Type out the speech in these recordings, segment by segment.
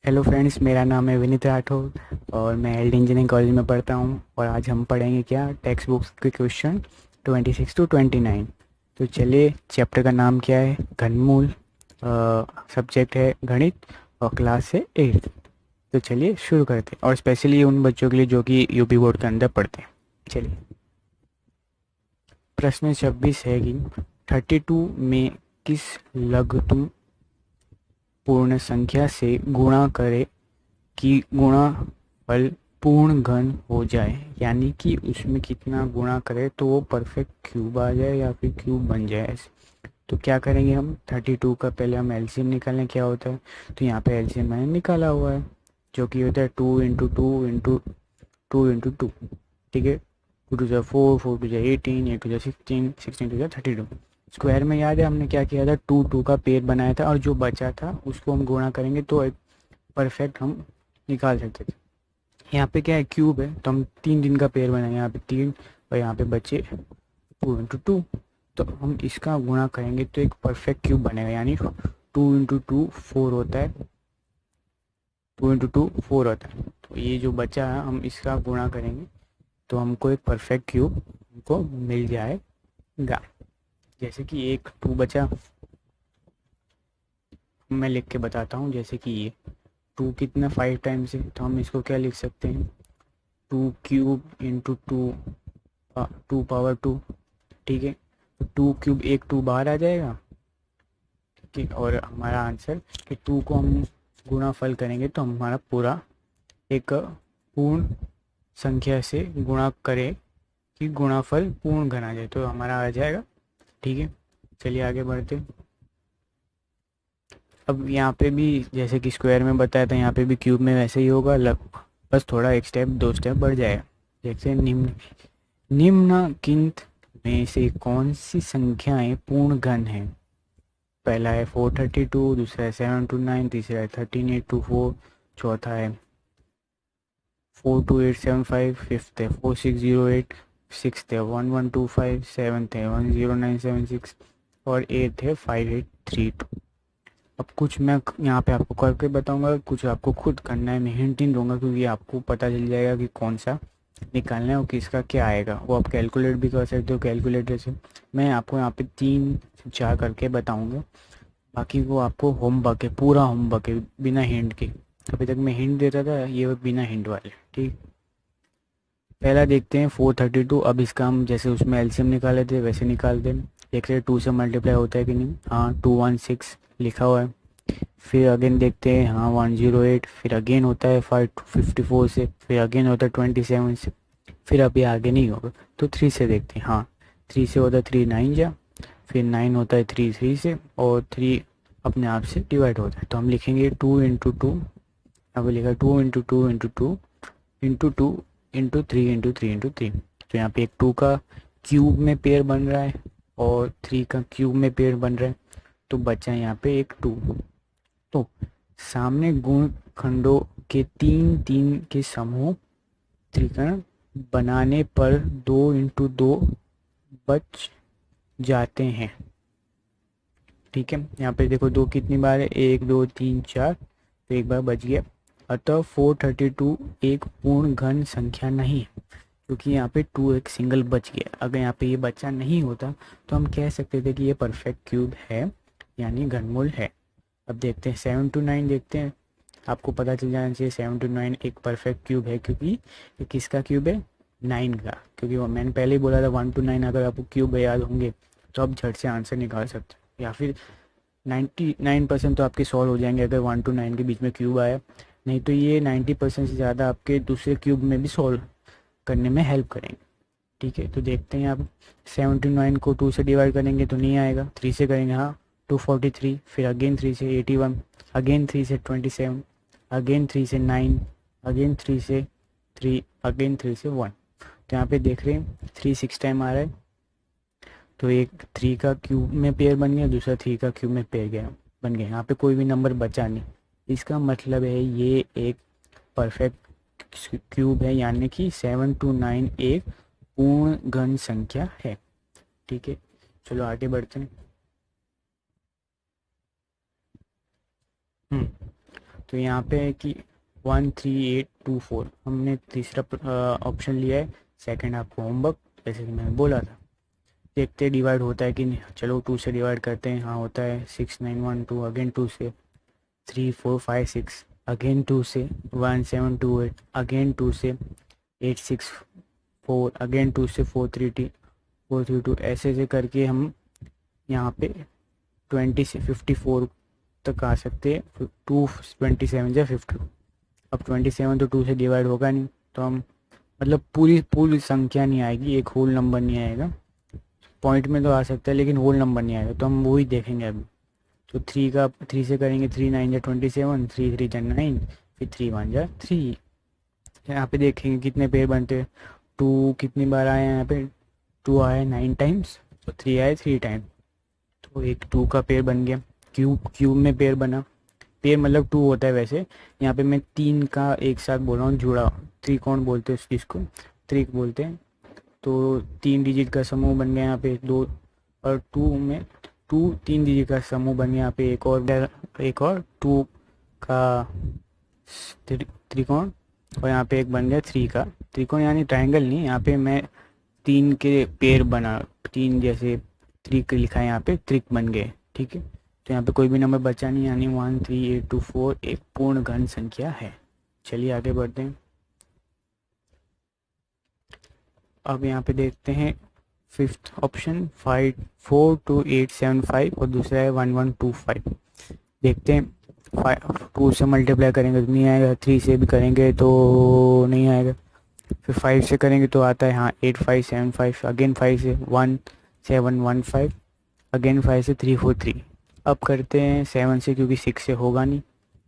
Hello friends, मेरा नाम है विनीत राठौर और मैं एल इंजीनियरिंग कॉलेज में पढ़ता हूँ। और आज हम पढ़ेंगे क्या, टेक्स्ट बुक्स के क्वेश्चन 26 टू 29। तो चलिए, चैप्टर का नाम क्या है, घनमूल। सब्जेक्ट है गणित और क्लास है 8। तो चलिए शुरू करते हैं, और स्पेशली उन बच्चों के लिए जो कि यूपी बोर्ड के अंदर पढ़ते हैं। चलिए, प्रश्न 26 है कि 32 में किस लघुत्तम पूर्ण संख्या से गुणा करें कि गुणाफल पूर्ण घन हो जाए, यानी कि उसमें कितना गुणा करें तो वो परफेक्ट क्यूब आ जाए या फिर क्यूब बन जाए। तो क्या करेंगे हम, 32 का पहले हम एलसीएम निकालें क्या होता है। तो यहाँ पे एलसीएम मैंने निकाला हुआ है, जो कि होता है 2 इंटू 2 इंटू 2 इंटू 2। ठीक है, 2 to 4, 4 to 18, 8 to 16, 16 to 32। Square में याद है हमने क्या किया था, टू टू का पेयर बनाया था, और जो बचा था उसको हम गुणा करेंगे तो एक परफेक्ट हम निकाल सकते थे। यहाँ पे क्या है, क्यूब है, तो हम 3 दिन का पेयर बनाएंगे, यहाँ पे 3 और यहाँ पे बचे 2 इंटू 2। तो हम इसका गुणा करेंगे तो एक परफेक्ट क्यूब बनेगा, यानी 2 इंटू 2 4 होता है। 2 इंटू 2 4 होता है, तो ये जो बचा है हम इसका गुणा करेंगे तो हमको एक परफेक्ट क्यूब हमको मिल जाएगा। जैसे कि एक 2 बचा, मैं लिख के बताता हूँ। जैसे कि ये 2 कितना 5 टाइम्स है, तो हम इसको क्या लिख सकते हैं, 2 क्यूब इंटू 2, 2 पावर 2। ठीक है, तो 2 क्यूब, एक 2 बाहर आ जाएगा। ठीक है, और हमारा आंसर कि 2 को हम गुणाफल करेंगे तो हमारा पूरा एक पूर्ण संख्या से गुणा करें कि गुणाफल पूर्ण घन आ जाए, तो हमारा आ जाएगा। ठीक है, चलिए आगे बढ़ते हैं। अब यहाँ पे भी जैसे कि स्क्वायर में बताया था, यहाँ पे भी क्यूब में वैसे ही होगा, बस थोड़ा एक स्टेप 2 स्टेप बढ़ जाएगा। जैसे निम्नलिखित में से कौन सी संख्याएं पूर्ण घन हैं। पहला है 432, दूसरा है 729, तीसरा है 13 8 2 4, चौथा है 428 75, फिफ्थ है 4608, सिक्स्थ है 1125, सेवन्थ है 10976 और एट्थ है 5832। अब कुछ मैं यहाँ पे आपको करके बताऊंगा, कुछ आपको खुद करना है, मैं हिंट नहीं दूंगा क्योंकि आपको पता चल जाएगा कि कौन सा निकालना है और किसका क्या आएगा। वो आप कैलकुलेट भी कर सकते हो कैलकुलेटर से। मैं आपको यहाँ पे 3 से 4 करके बताऊंगा, बाकी वो आपको होमवर्क है, पूरा होमवर्क है बिना हिंट के। अभी तक मैं हिंट देता था, ये बिना हिंट वाले। ठीक, पहला देखते हैं 432। अब इसका हम जैसे उसमें एलसीएम निकाले थे वैसे निकालते हैं। देख रहे 2 से मल्टीप्लाई होता है कि नहीं, हाँ 216 लिखा हुआ है। फिर अगेन देखते हैं, हाँ 108, फिर अगेन होता है 554 से, फिर अगेन होता है 27 से, फिर अभी आगे नहीं होगा। तो 3 से देखते हैं, हाँ 3 से होता है 3 9 जा, फिर 9 होता है 3 3 से, और 3 अपने आप से डिवाइड होता है। तो हम लिखेंगे 2 इंटू 2, अभी लिखा 2 into 2 into 2 into 2 into 3 into 3 तो यहाँ पे एक 2 का क्यूब में पेयर बन रहा है और 3 का क्यूब में पेयर बन रहा है, तो बचा यहाँ पे एक 2। तो सामने गुण खंडों के 3 3 के समूह त्रिकरण बनाने पर 2 इंटू 2 बच जाते हैं। ठीक है, यहाँ पे देखो 2 कितनी बार है, 1 2 3 4, तो एक बार बच गया। अतः 432 एक पूर्ण घन संख्या नहीं है, क्योंकि यहाँ पे 2 एक सिंगल बच गया। अगर यहाँ पे ये बच्चा नहीं होता तो हम कह सकते थे कि ये परफेक्ट क्यूब है, यानी घनमूल है। अब देखते हैं 7 टू 9, देखते हैं। आपको पता चल जाना चाहिए 7 टू 9 एक परफेक्ट क्यूब है, क्योंकि ये किसका क्यूब है, 9 का। क्योंकि वो मैंने पहले ही बोला था 1 टू 9 अगर आपको क्यूब याद होंगे तो आप झट से आंसर निकाल सकते हो, या फिर 99% तो आपके सॉल्व हो जाएंगे अगर 1 टू 9 के बीच में क्यूब आया। नहीं तो ये 90% से ज़्यादा आपके दूसरे क्यूब में भी सॉल्व करने में हेल्प करेंगे। ठीक है, तो देखते हैं आप 79 को 2 से डिवाइड करेंगे तो नहीं आएगा, 3 से करेंगे, हाँ 243, फिर अगेन 3 से 81, अगेन 3 से 27, अगेन 3 से 9, अगेन 3 से 3, अगेन 3 से 1। तो यहाँ पे देख रहे हैं 3 6 टाइम आ रहा है, तो एक 3 का क्यूब में पेयर बन गया, दूसरा 3 का क्यूब में पेयर गया बन गया। यहाँ पे कोई भी नंबर बचा नहीं, इसका मतलब है ये एक परफेक्ट क्यूब है, यानी कि 7 टू 9 एक पूर्ण घन संख्या है। ठीक है, चलो आगे बढ़ते हैं। तो यहाँ पे है कि 13824 हमने तीसरा ऑप्शन लिया है। सेकंड आपको होमवर्क, जैसे कि मैंने बोला था। देखते डिवाइड होता है कि नहीं। चलो 2 से डिवाइड करते हैं। हाँ होता है। 6912 अगेन 2 से, 3456 अगेन 2 से, 1728 अगेन 2 से, 864 अगेन 2 से, 432 ऐसे ऐसे करके हम यहाँ पे 20 से 54 तक आ सकते हैं। 227 या 50। अब 27 तो 2 से डिवाइड होगा नहीं, तो हम मतलब पूरी संख्या नहीं आएगी, एक होल नंबर नहीं आएगा। पॉइंट में तो आ सकता है लेकिन होल नंबर नहीं आएगा, तो हम वो ही देखेंगे अभी। तो 3 से करेंगे। 3 9 जा 27, 3 3 जा 9, फिर 3 1 जा 3। यहाँ पे देखेंगे कितने पेयर बनते हैं। 2 कितनी बार आए हैं यहाँ पे। 2 आए 9 टाइम्स, तो 3 आए 3 टाइम, तो एक 2 का पेयर बन गया। क्यूब में पेयर बना। पेयर मतलब 2 होता है वैसे। यहाँ पे मैं 3 का एक साथ बोल रहा हूँ, जुड़ा। त्रिकोण बोलते हैं इसको, त्रिक बोलते हैं। तो 3 डिजिट का समूह बन गया यहाँ पे 2, और 2 में 3 डिजिट का समूह बन गया यहाँ पे एक और 2 का त्रिकोण, और यहाँ पे एक बन गया 3 का त्रिकोण, यानी ट्रायंगल नहीं। यहाँ पे मैं 3 के पेयर बना, 3 जैसे त्रिक लिखा है यहाँ पे, त्रिक बन गए। ठीक है, तो यहाँ पे कोई भी नंबर बचा नहीं, यानी 13824 एक पूर्ण घन संख्या है। चलिए आगे बढ़ते हैं। अब यहाँ पे देखते हैं फिफ्थ ऑप्शन 42875 और दूसरा है 1125। देखते हैं। 2 से मल्टीप्लाई करेंगे तो नहीं आएगा, 3 से भी करेंगे तो नहीं आएगा, फिर 5 से करेंगे तो आता है हाँ 8575, अगेन 5 से 1715, अगेन 5 से 343। अब करते हैं 7 से, क्योंकि 6 से होगा नहीं,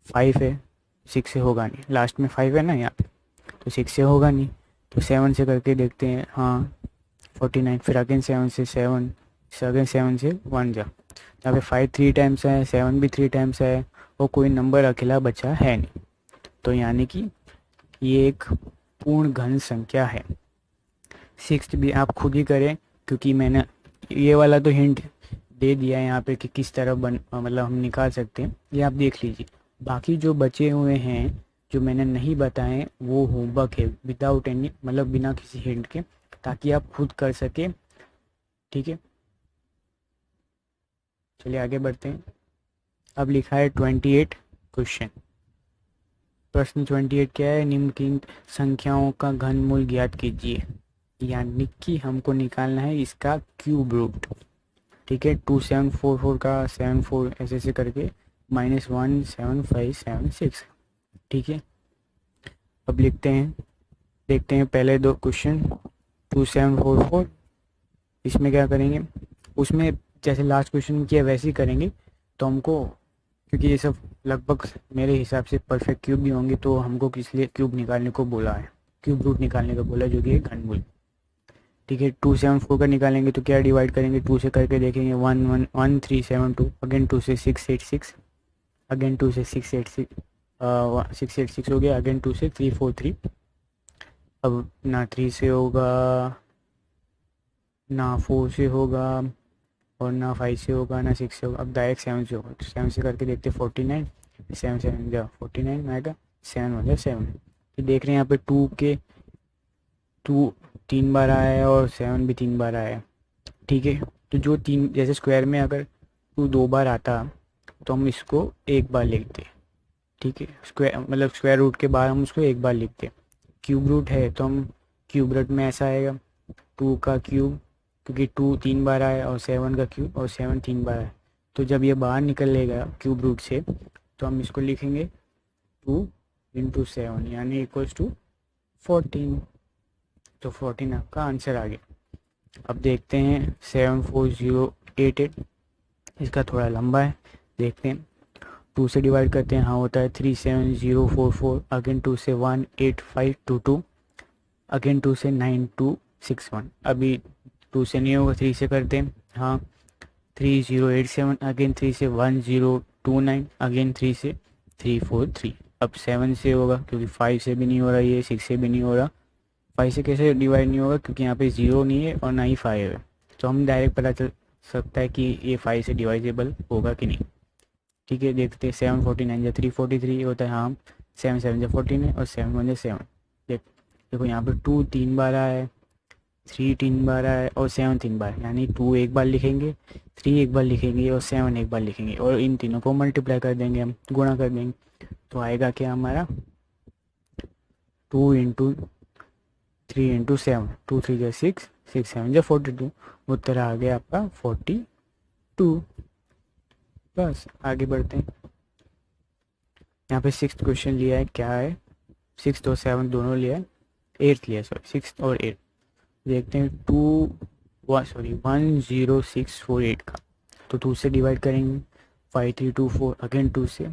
5 है, 6 से होगा नहीं, लास्ट में 5 है ना यहाँ पे, तो 6 से होगा नहीं। तो 7 से करके देखते हैं। हाँ 49, फिर अगेन 7 से 7, अगेन 7 से 1 जा। यहाँ पे 5 3 टाइम्स है, 7 भी 3 टाइम्स है, और कोई नंबर अकेला बचा है नहीं, तो यानी कि ये एक पूर्ण घन संख्या है। 6 भी आप खुद ही करें, क्योंकि मैंने ये वाला तो हिंट दे दिया है यहाँ पे कि किस तरह मतलब हम निकाल सकते हैं, ये आप देख लीजिए। बाकी जो बचे हुए हैं जो मैंने नहीं बताए वो होमवर्क है, विदाउट एनी मतलब बिना किसी हिंट के, ताकि आप खुद कर सके। ठीक है, चलिए आगे बढ़ते हैं। अब लिखा है 28 क्वेश्चन। प्रश्न 28 क्या है। निम्नलिखित संख्याओं का घनमूल ज्ञात कीजिए, यानी कि हमको निकालना है इसका क्यूब रूट। ठीक है, 2744 का 74 ऐसे ऐसे करके -17576। ठीक है, अब लिखते हैं, देखते हैं पहले 2 क्वेश्चन। 2744, इसमें क्या करेंगे, उसमें जैसे लास्ट क्वेश्चन में किया वैसे ही करेंगे। तो हमको, क्योंकि ये सब लगभग मेरे हिसाब से परफेक्ट क्यूब भी होंगे, तो हमको किस लिए क्यूब निकालने को बोला है, क्यूब रूट निकालने को बोला, जो कि है घनमूल। ठीक है, 274 का निकालेंगे तो क्या डिवाइड करेंगे, 2 से करके देखेंगे 1372, अगेन 2 से 686, अगेन 2 से 686 हो गया, अगेन 2 से 343। अब ना 3 से होगा, ना 4 से होगा, और ना 5 से होगा, ना 6 से होगा। अब डायरेक्ट 7 से होगा, तो 7 से करके देखते 49, 7 7 जा 49 आएगा, 7 1 जा 7। तो देख रहे हैं यहाँ पे 2 3 बार आया है और 7 भी 3 बार आया है। ठीक है, तो जो 3 जैसे स्क्वायर में अगर 2 2 बार आता तो हम इसको एक बार लिखते। ठीक है, स्क्वायर मतलब स्क्वायर रूट के बाद हम उसको एक बार लिखते। क्यूब रूट है तो हम क्यूब रूट में ऐसा आएगा 2 का क्यूब, क्योंकि 2 3 बार आया, और 7 का क्यूब, और 7 3 बार आया। तो जब ये बाहर निकलेगा क्यूब रूट से, तो हम इसको लिखेंगे 2 × 7, यानी इक्वल्स टू 14। तो 14 आपका आंसर आ गया। अब देखते हैं 74088, इसका थोड़ा लंबा है, देखते हैं। 2 से डिवाइड करते हैं, हाँ होता है 37044, अगेन 2 से 18522, अगेन 2 से 9261। अभी 2 से नहीं होगा, 3 से करते हैं। हाँ 3087, अगेन 3 से 1029, अगेन 3 से 343। अब 7 से होगा, क्योंकि 5 से भी नहीं हो रहा, ये 6 से भी नहीं हो रहा। 5 से कैसे डिवाइड नहीं होगा, क्योंकि यहाँ पे 0 नहीं है और ना ही 5 है, तो हम डायरेक्ट पता चल सकता है कि ये 5 से डिवाइजेबल होगा कि नहीं। ठीक है, देखते हैं 749 या 343 होता है, हाँ 7 7 या 14 है और 7 1 या 7। देखो यहाँ पे 2 3 बार आया है, 3 3 बार आया है और 7 3 बार, यानी 2 एक बार लिखेंगे, 3 एक बार लिखेंगे और 7 एक बार लिखेंगे, और इन तीनों को मल्टीप्लाई कर देंगे, हम गुणा कर देंगे। तो आएगा क्या हमारा 2 × 3 × 7, 2 3 या 6, 6 7 या 42। उत्तर आ गया आपका 42। बस आगे बढ़ते हैं। यहाँ पे 6th क्वेश्चन लिया है, क्या है 6 और 7 दोनों लिया है, 8 लिया है, सॉरी 6 और 8। देखते हैं 10648 का, तो 2 से डिवाइड करेंगे, 5324 अगेन 2 से,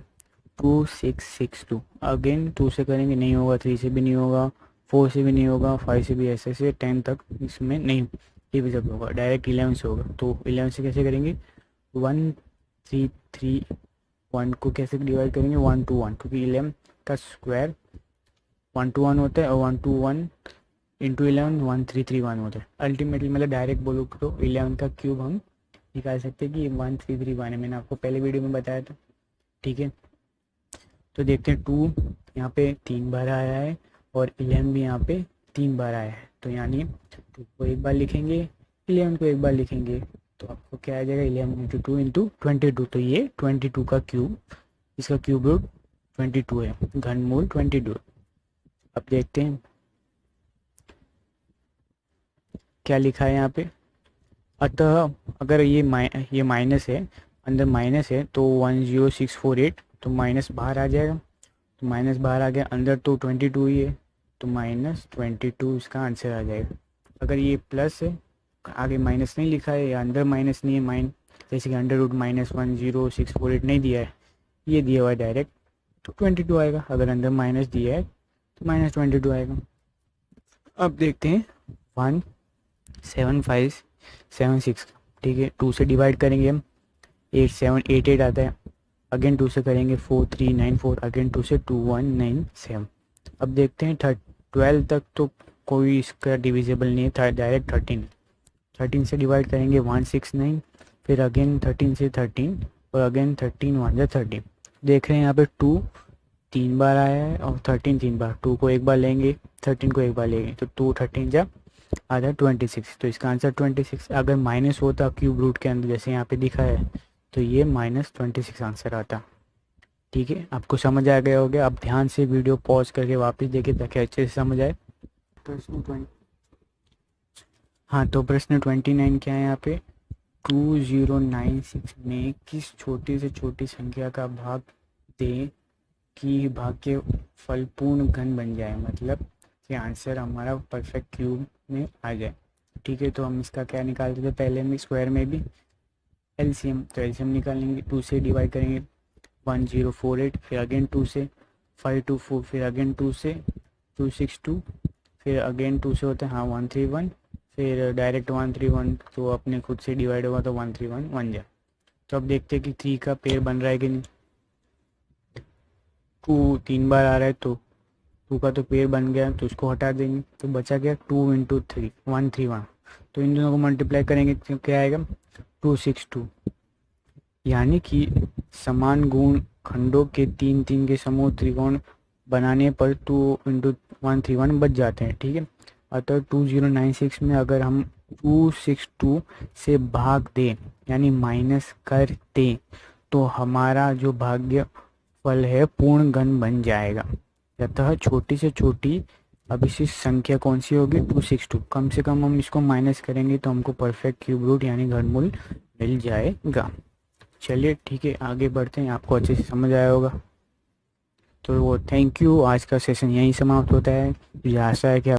2662 अगेन 2 से करेंगे, नहीं होगा, 3 से भी नहीं होगा, 4 से भी नहीं होगा, 5 से भी, ऐसे से 10 तक इसमें नहीं डिविजिबल होगा, डायरेक्ट 11 से होगा। तो 11 से कैसे करेंगे, 1331 को कैसे डिवाइड करेंगे, 1 to 1, क्योंकि 11 का स्क्वायर 1 to 1 होता है और 1 to 1 इंटू 11 1331 होता है। अल्टीमेटली मतलब डायरेक्ट बोलो तो 11 का क्यूब हम निकाल सकते हैं कि 1331 है, मैंने आपको पहले वीडियो में बताया था। ठीक है, तो देखते हैं 2 यहाँ पे 3 बार आया है और 11 भी यहाँ पे 3 बार आया है, तो यानी 2 को एक बार लिखेंगे, 11 को एक बार लिखेंगे, तो आपको क्या आ जाएगा 11 × 2 × 22। तो ये 22 का क्यूब, इसका क्यूब रूट 22 है, घनमूल 22। अब देखते हैं क्या लिखा है यहाँ पे। अतः अगर ये माइनस है, अंदर माइनस है, तो 10648, तो माइनस बाहर आ जाएगा, तो माइनस बाहर आ गया, अंदर तो 22 ही है, तो -22 इसका आंसर आ जाएगा। अगर ये प्लस है, आगे माइनस नहीं लिखा है या अंदर माइनस नहीं है, जैसे कि √-10648 नहीं दिया है, ये दिया हुआ है डायरेक्ट, तो 22 आएगा। अगर अंदर माइनस दिया है तो -22 आएगा। अब देखते हैं 17576 का, ठीक है, 2 से डिवाइड करेंगे हम, 8788 आता है, अगेन 2 से करेंगे 4394, अगेन 2 से 2197। अब देखते हैं 12 तक तो कोई इसका डिविजिबल नहीं है, डायरेक्ट 13 से डिवाइड करेंगे 169, फिर अगेन 13 से 13 और अगेन 13 1 या 13। देख रहे हैं यहाँ पे 2 3 बार आया है और 13 3 बार, 2 को एक बार लेंगे, 13 को एक बार लेंगे, तो 2 13 जा आधा 26, तो इसका आंसर 26। अगर माइनस होता क्यूब रूट के अंदर जैसे यहाँ पे दिखा है, तो ये -26 आंसर आता। ठीक है, आपको समझ आ गया होगा। आप ध्यान से वीडियो पॉज करके वापस देखिए ताकि अच्छे से समझ आए। प्रश्न 20, हाँ तो प्रश्न 29 क्या है यहाँ पे, 2096 में किस छोटी से छोटी संख्या का भाग दें कि भाग्य फल पूर्ण घन बन जाए, मतलब कि आंसर हमारा परफेक्ट क्यूब में आ जाए। ठीक है, तो हम इसका क्या निकालते थे पहले में, स्क्वायर में भी एलसीएम, तो एलसीएम निकालेंगे, 2 से डिवाइड करेंगे 1048, फिर अगेन 2 से 524, फिर अगेन 2 से 262, फिर अगेन 2 से होता है हाँ 131, फिर डायरेक्ट 131, तो अपने खुद से डिवाइड होगा तो 131 बन जाए। तो अब देखते हैं कि 3 का पेयर बन रहा है कि नहीं। 2 3 बार आ रहा है, तो 2 का तो पेयर बन गया, तो उसको हटा देंगे, तो बचा गया 2 × 3 131, तो इन दोनों को मल्टीप्लाई करेंगे तो क्या आएगा 262, यानी कि समान गुण खंडों के 3 3 के समूह त्रिकोण बनाने पर 2 × 131 बच जाते हैं। ठीक है, अतः 2096 में अगर हम 262 से भाग दें यानी माइनस कर दें, तो हमारा जो भाग्य फल है पूर्ण घन बन जाएगा। अतः छोटी से छोटी अभिशिष्ट संख्या कौन सी होगी 262, कम से कम हम इसको माइनस करेंगे तो हमको परफेक्ट क्यूब रूट यानी घनमूल मिल जाएगा। चलिए ठीक है, आगे बढ़ते हैं, आपको अच्छे से समझ आया होगा। तो वो थैंक यू, आज का सेशन यहीं समाप्त होता है। मुझे आशा है कि